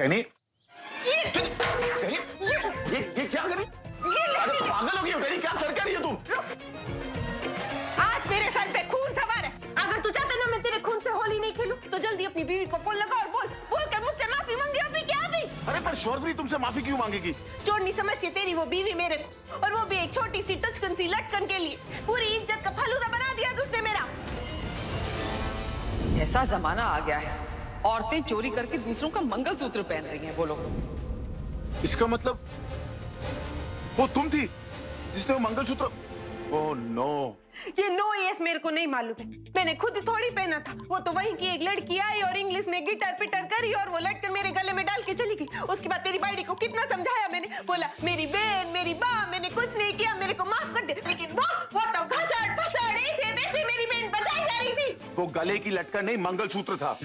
कहनी ये क्या कर रही? अरे पागल हो गई हो कहनी, क्या कर रही हो तुम? आज मेरे सर पे खून सवार है। अगर तू चाहता ना मैं तेरे खून से होली नहीं खेलूं, तो जल्दी अपनी बीवी को फोन लगा और बोल के मुझसे माफी मांगी। अभी क्या अभी? अरे पर शौर्य तुमसे माफी क्यों मांगेगी? चोर नहीं समझती तेरी वो बीवी मेरे को, और वो भी एक छोटी सी टचकन सी लटकन के लिए पूरी इज्जत का फालूदा बना दिया उसने मेरा। ऐसा जमाना आ गया है, औरतें चोरी करके दूसरों का मंगलसूत्र पहन रही हैं। बोलो, इसका मतलब वो तुम थी जिसने वो मंगलसूत्र? Oh no. ये नो यस मेरे को नहीं मालूम है, मैंने खुद थोड़ी पहना था। वो तो वहीं की एक लड़की आई और इंग्लिश में गिटार पिटर करी और वो लटकन मेरे गले में डाल के चली गई। उसके बाद तेरी बाड़ी को कितना समझाया मैंने, बोला मेरी बहन मेरी माँ, मैंने कुछ नहीं किया, मेरे को माफ कर दे। लेकिन वो तो घसड़ फसड़ ऐसे वैसे मेरी बहन बचाई जा रही थी। वो गले की लटकन नहीं, मंगलसूत्र था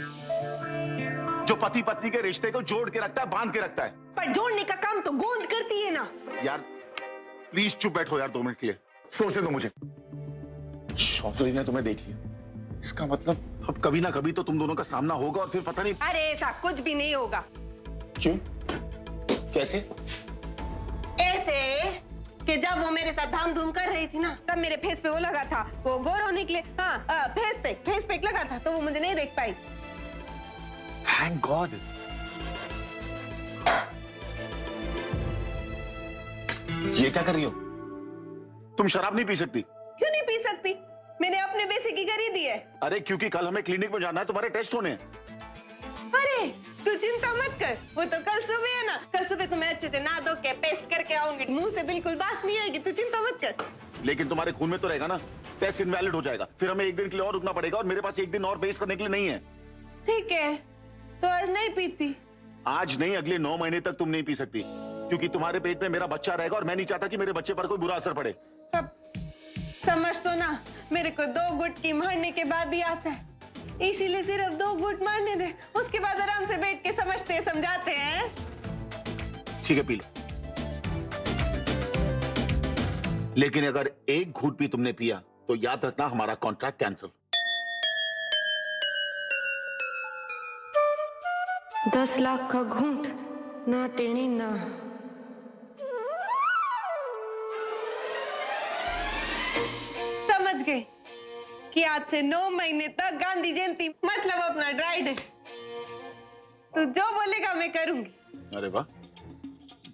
जो पति पत्नी के रिश्ते को जोड़ के रखता है, बांध के रखता है। पर जोड़ने का काम तो गोंद करती है ना। यार प्लीज चुप बैठो यार 2 मिनट के लिए, सोचने दो मुझे। शौर्य ने तुम्हें देख लिया, इसका मतलब अब कभी ना कभी तो तुम दोनों का सामना होगा और फिर पता नहीं। अरे ऐसा कुछ भी नहीं होगा। क्यों? कैसे? ऐसे कि जब वो मेरे साथ धाम धूम कर रही थी ना, तब मेरे फेस पे वो लगा था, वो गोर होने के लिए। हाँ, फेस पे लगा था, तो वो मुझे नहीं देख पाई। Thank God. ये क्या कर रही हो तुम? शराब नहीं पी सकती। क्यों नहीं पी सकती? मैंने अपने बेसिक की खरीदी है। अरे क्योंकि कल हमें क्लिनिक में जाना है, तुम्हारे टेस्ट होने हैं। अरे तू चिंता मत कर, वो तो कल सुबह है ना। कल सुबह तो मैं अच्छे से नहा धो के पेस्ट करके आऊंगी, मुंह से बिल्कुल बास नहीं आएगी, तू चिंता मत कर। लेकिन तुम्हारे खून में तो रहेगा ना, टेस्ट इनवैलिड हो जाएगा, फिर हमें 1 दिन के लिए और रुकना पड़ेगा और मेरे पास 1 दिन और पेश करने के लिए नहीं है। ठीक है, तो आज नहीं पीती। आज नहीं, अगले 9 महीने तक तुम नहीं पी सकती, क्योंकि तुम्हारे पेट में मेरा बच्चा रहेगा और मैं नहीं चाहता कि मेरे बच्चे पर कोई बुरा असर पड़े। अब समझ तो ना, मेरे को 2 गुट की मारने के बाद ही आता है, इसीलिए सिर्फ 2 गुट मारने दे, उसके बाद आराम से बैठ के समझते समझाते हैं। ठीक है पी लो, लेकिन अगर 1 घूंट भी तुमने पिया तो याद रखना हमारा कॉन्ट्रैक्ट कैंसिल। 10 लाख का घूंट, ना टेढ़ी ना। समझ गए कि आज से 9 महीने तक गांधी जयंती मतलब अपना ड्राई डे। तू जो बोलेगा मैं करूंगी। अरे वाह,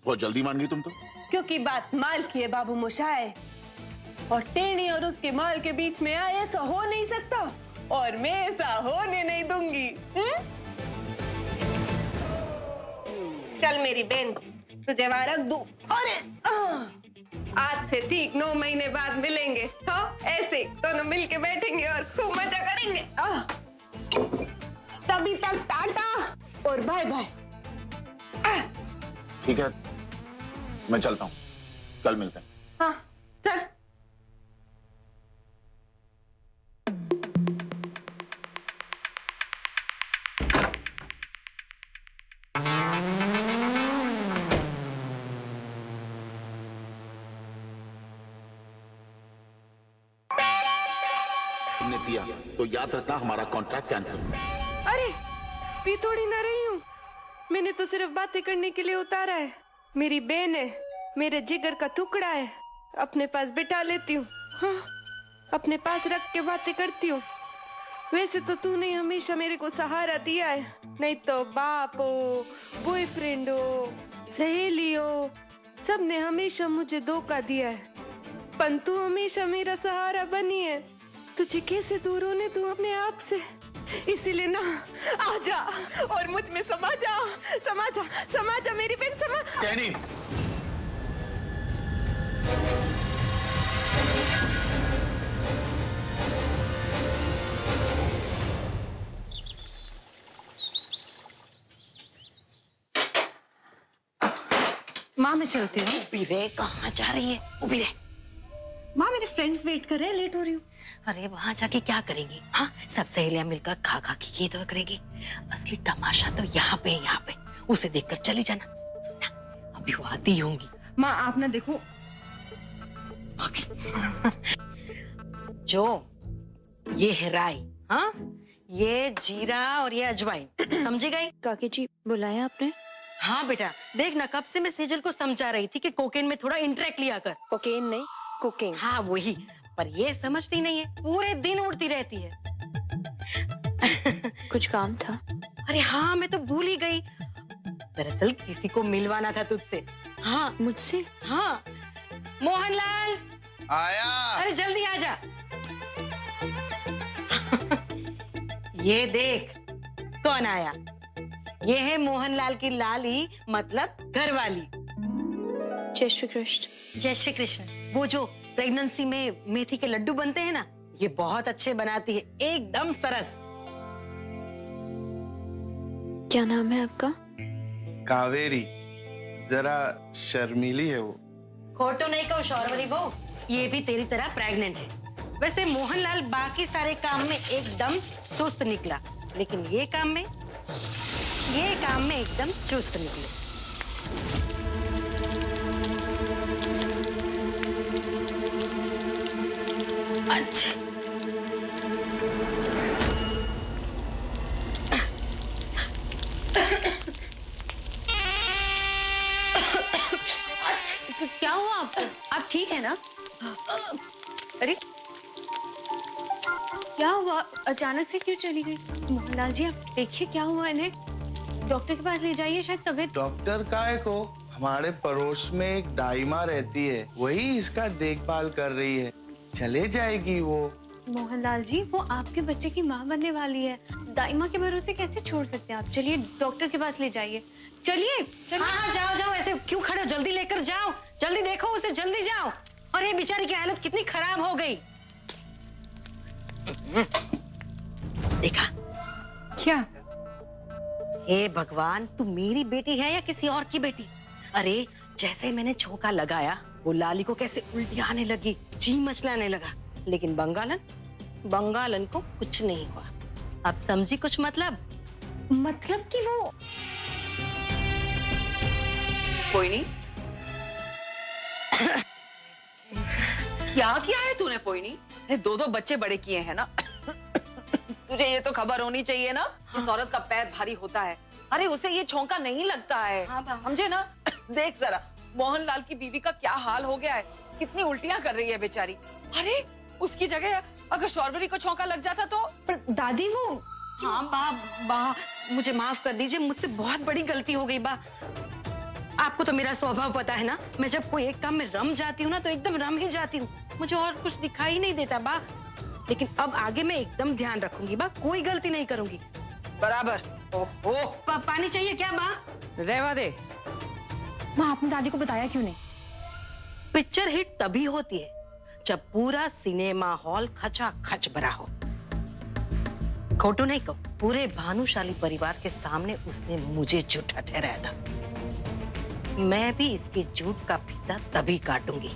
बहुत जल्दी मान गई तुम तो। क्योंकि बात माल की है बाबू मोशाय, और टेढ़ी और उसके माल के बीच में आए ऐसा हो नहीं सकता, और मैं ऐसा होने नहीं दूंगी। चल मेरी बहन, तुझे वहां रख दूं। अरे आज से ठीक 9 महीने बाद मिलेंगे। हाँ, ऐसे दोनों मिलके बैठेंगे और खूब मजा करेंगे। तभी तक टाटा और बाय बाय। ठीक है, मैं चलता हूँ, कल मिलते हैं। हाँ चल। तुमने पिया तो याद रखना हमारा कॉन्ट्रैक्ट कैंसिल। अरे पी थोड़ी ना रही हूँ, मैंने तो सिर्फ बातें करने के लिए उतारा है। मेरी बहन है, मेरे जिगर का टुकड़ा है, अपने पास बिठा लेती हूँ। हाँ, अपने पास रख के बातें करती हूँ। वैसे तो तूने हमेशा मेरे को सहारा दिया है, नहीं तो बाप हो, बॉयफ्रेंड हो, सहेली हो, सबने हमेशा मुझे धोखा दिया है, पर तू हमेशा मेरा सहारा बनी है। तुझे कैसे दूर होने तू अपने आप से, इसीलिए ना आजा और मुझ में समा जा, समा जा, समा जा मेरी बहन, समा। कहनी, माँ मैं चलती हूँ। उबी रे, कहाँ जा रही है? उबी रे। माँ मेरे फ्रेंड्स वेट कर रहे हैं, लेट हो रही हूँ। अरे वहां जाके क्या करेंगी? हाँ, सब सहेलियां मिलकर खा खा के ये तो करेगी। असली तमाशा तो यहाँ पे, यहाँ पे। उसे देखकर चली जाना। सुनना, अभी वो आती होंगी। माँ आप ना देखो। जो ये है राई, हाँ, ये जीरा और ये अजवाइन, समझी गई? काकी जी बुलाया आपने? हाँ बेटा, देख ना कब से मैं सेजल को समझा रही थी कि कोकेन में थोड़ा इंटरेक्ट लिया कर। कोकेन नहीं, कुकिंग। हाँ वही, पर ये समझती नहीं है, पूरे दिन उड़ती रहती है। कुछ काम था? अरे हाँ, मैं तो भूल ही गई। दरअसल किसी को मिलवाना था तुझसे। हाँ मुझसे? हाँ, मोहनलाल आया। अरे जल्दी आ जा। ये देख कौन आया। ये है मोहनलाल की लाली, मतलब घरवाली। जय श्री कृष्ण। जय श्री कृष्ण। वो जो प्रेगनेंसी में मेथी के लड्डू बनते हैं ना, ये बहुत अच्छे बनाती है, एकदम सरस। क्या नाम है आपका? कावेरी। जरा शर्मीली है वो। खोटू नहीं कहो शौरवरी बहू, ये भी तेरी तरह प्रेग्नेंट है। वैसे मोहनलाल बाकी सारे काम में एकदम सुस्त निकला, लेकिन ये काम में एकदम चुस्त निकले। अच्छा क्या हुआ आपको? आप ठीक है ना? अरे क्या हुआ? अचानक से क्यों चली गई? मोहनलाल जी आप देखिए क्या हुआ इन्हें, डॉक्टर के पास ले जाइए, शायद तबीयत। डॉक्टर काहे को? हमारे पड़ोस में एक दाइमा रहती है, वही इसका देखभाल कर रही है, चले जाएगी वो। मोहनलाल जी वो आपके बच्चे की माँ बनने वाली है, दाइमा के भरोसे कैसे छोड़ सकते हैं आप? चलिए डॉक्टर के पास ले जाइए, चलिए चलिए। हाँ जाओ जाओ, ऐसे क्यों खड़े हो, जल्दी लेकर जाओ, जल्दी देखो उसे, जल्दी जाओ। और ये बेचारी की हालत कितनी खराब हो गई। देखा क्या? हे भगवान, तू मेरी बेटी है या किसी और की बेटी? अरे जैसे मैंने छोका लगाया, वो लाली को कैसे उल्टी आने लगी, जी मचलाने लगा, लेकिन बंगालन को कुछ नहीं हुआ। अब समझी कुछ मतलब कि वो कोई नहीं। क्या किया है तूने पोइनी? अरे दो बच्चे बड़े किए हैं ना। तुझे ये तो खबर होनी चाहिए ना, जिस औरत का पैर भारी होता है, अरे उसे ये छौंका नहीं लगता है। हाँ, समझे ना? देख जरा मोहनलाल की बीवी का क्या हाल हो गया है, कितनी उल्टियां कर रही है बेचारी। अरे उसकी जगह अगर शौरवरी को छौंका लग जाता तो? पर दादी वो। हाँ बा, मुझे माफ कर दीजिए, मुझसे बहुत बड़ी गलती हो गई बा। आपको तो मेरा स्वभाव पता है ना, मैं जब कोई एक काम में रम जाती हूँ ना तो एकदम रम ही जाती हूँ, मुझे और कुछ दिखाई नहीं देता बा। लेकिन अब आगे मैं एकदम ध्यान रखूंगी बा, कोई गलती नहीं करूंगी। बराबर। ओहो, पानी चाहिए क्या बा? रहवा दे। माँ आपने दादी को बताया क्यों नहीं? पिक्चर हिट तभी होती है जब पूरा सिनेमा हॉल खचा खच भरा हो। खोटू नहीं कहो, पूरे भानुशाली परिवार के सामने उसने मुझे झूठा ठहराया था। मैं भी इसके झूठ का फीता तभी काटूंगी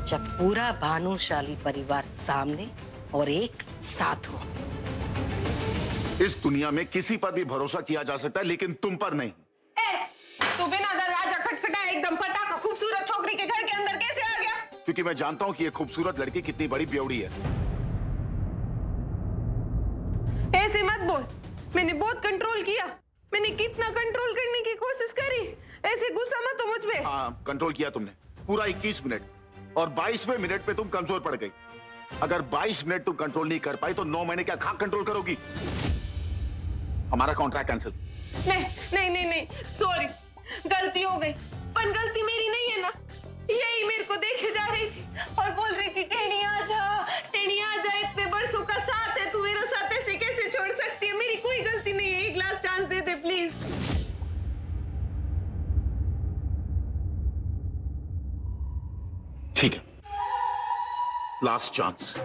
जब पूरा भानुशाली परिवार सामने और एक साथ हो। इस दुनिया में किसी पर भी भरोसा किया जा सकता है, लेकिन तुम पर नहीं। तू बिना दरवाजा खटखटाए एकदम फटाका खूबसूरत छोकरी के घर के अंदर कैसे आ गया? क्योंकि मैं जानता हूं कि ये खूबसूरत लड़की कितनी बड़ी बेवड़ी है। ऐसे मत बोल, मैंने बहुत कंट्रोल किया, मैंने कितना कंट्रोल करने की कोशिश करी, ऐसे गुस्सा मत हो मुझ पे। हाँ, कंट्रोल किया तुमने पूरा 21 मिनट, और 22वें मिनट पे तुम कमजोर पड़ गई। अगर 22 मिनट तुम कंट्रोल नहीं कर पाई तो 9 महीने क्या खाक कंट्रोल करोगी? हमारा कॉन्ट्रैक्ट कैंसिल। नहीं, सॉरी, गलती हो गई, पर गलती मेरी नहीं है ना। यही मेरे को देखे जा रही थी और बोल रही थी टेढ़ी आ जा, इतने बरसों का साथ है, तू मेरा साथ ऐसे कैसे छोड़ सकती है? मेरी कोई गलती नहीं है, एक last chance they they please. ठीक है, लास्ट चांस।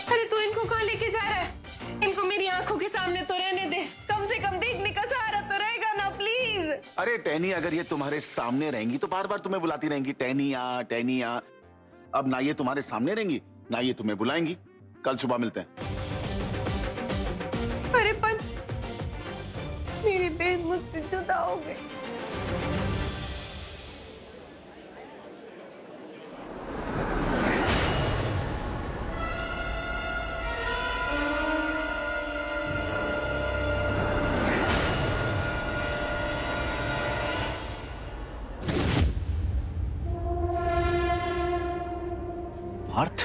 अरे तू इनको कहाँ लेके जा रहा है? इनको मेरी आंखों के सामने तो रहने दे, कम से कम देखने का सहारा तो रहेगा ना प्लीज। अरे टैनी, अगर ये तुम्हारे सामने रहेंगी तो बार बार तुम्हें बुलाती रहेंगी, टैनिया टैनिया। अब ना ये तुम्हारे सामने रहेंगी, ना ये तुम्हें बुलाएंगी। कल सुबह मिलते हैं। अरे पर मेरी बहन मुझसे जुदा हो गई। पार्थ,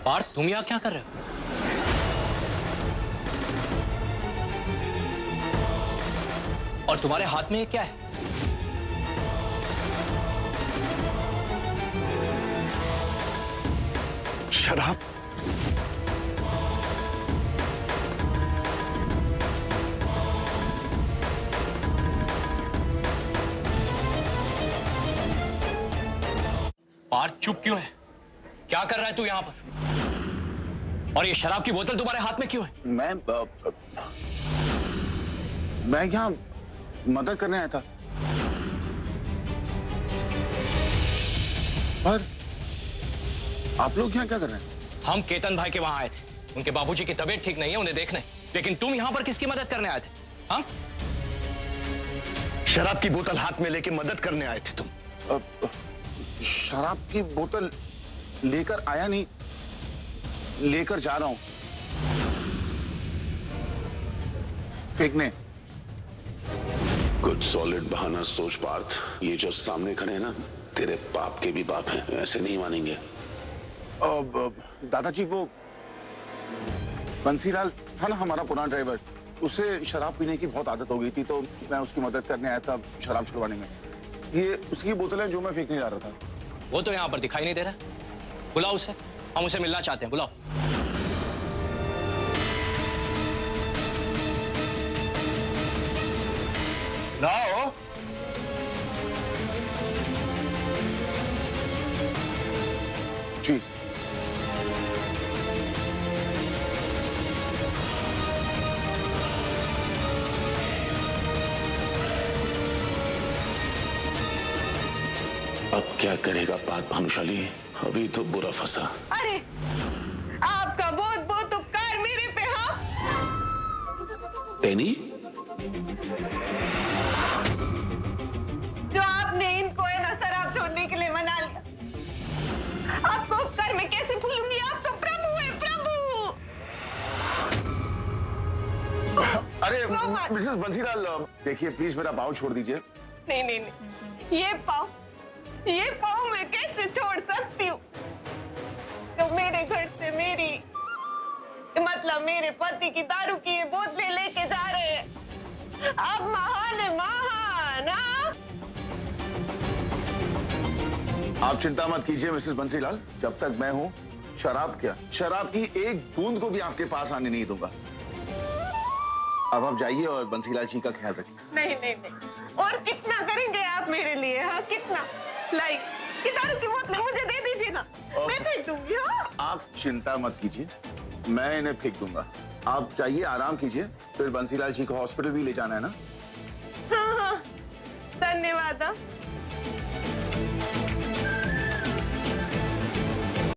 पार्थ तुम यहाँ क्या कर रहे हो? और तुम्हारे हाथ में ये क्या है? शराब। पार्थ चुप क्यों है? क्या कर रहा है तू यहाँ पर? और ये शराब की बोतल तुम्हारे हाथ में क्यों है? मैं यहाँ मदद करने आया था। पर आप लोग यहाँ क्या कर रहे हैं? हम केतन भाई के वहां आए थे, उनके बाबूजी की तबीयत ठीक नहीं है, उन्हें देखने। लेकिन तुम यहाँ पर किसकी मदद करने आए थे? हाँ? शराब की बोतल हाथ में लेके मदद करने आए थे तुम? शराब की बोतल लेकर आया नहीं, लेकर जा रहा हूं फेंकने। कुछ सॉलिड बहाना सोच पार्थ। ये जो सामने खड़े हैं ना, तेरे बाप के भी बाप हैं, ऐसे नहीं मानेंगे। दादाजी, वो बंसीलाल था ना हमारा पुराना ड्राइवर, उसे शराब पीने की बहुत आदत हो गई थी, तो मैं उसकी मदद करने आया था शराब छुड़वाने में। ये उसकी बोतल है जो मैं फेंकने जा रहा था। वो तो यहाँ पर दिखाई नहीं दे रहा। बुलाओ उसे, हम उसे मिलना चाहते हैं, बुलाओ। लाओ। जी। अब क्या करेगा बात भानुशाली? अभी तो बुरा फंसा। अरे आपका बहुत बहुत उपकार मेरे पे। हाँ, टेनी, जो आपने इनको है ना शराब छोड़ने के लिए मना लिया, आपको उपकार मैं कैसे भूलूंगी? आप तो प्रभु है, प्रभु। अरे मिसेस बंसीलाल, देखिए प्लीज मेरा पाँव छोड़ दीजिए। नहीं नहीं नहीं, ये पाँव मैं कैसे छोड़ सकती हूँ? जो मेरे घर से मतलब मेरे पति की दारू की ये बोतलें लेके जा रहे हैं। आप महान है, महान। आप चिंता मत कीजिए मिसेस बंसीलाल, जब तक मैं हूँ शराब की एक बूंद को भी आपके पास आने नहीं दूंगा। अब आप जाइए और बंसीलाल जी का ख्याल रखिए। नहीं नहीं नहीं, और कितना करेंगे आप मेरे लिए? हाँ, कितना? लाइक कि दारू की बोतलें मुझे दे दीजिए ना, मैं फेंक दूंगी। हाँ, आप चिंता मत कीजिए, मैं इन्हें फेंक दूंगा। आप जाइए, आराम कीजिए, फिर बंसीलाल जी को हॉस्पिटल भी ले जाना है ना। हाँ हाँ, धन्यवाद।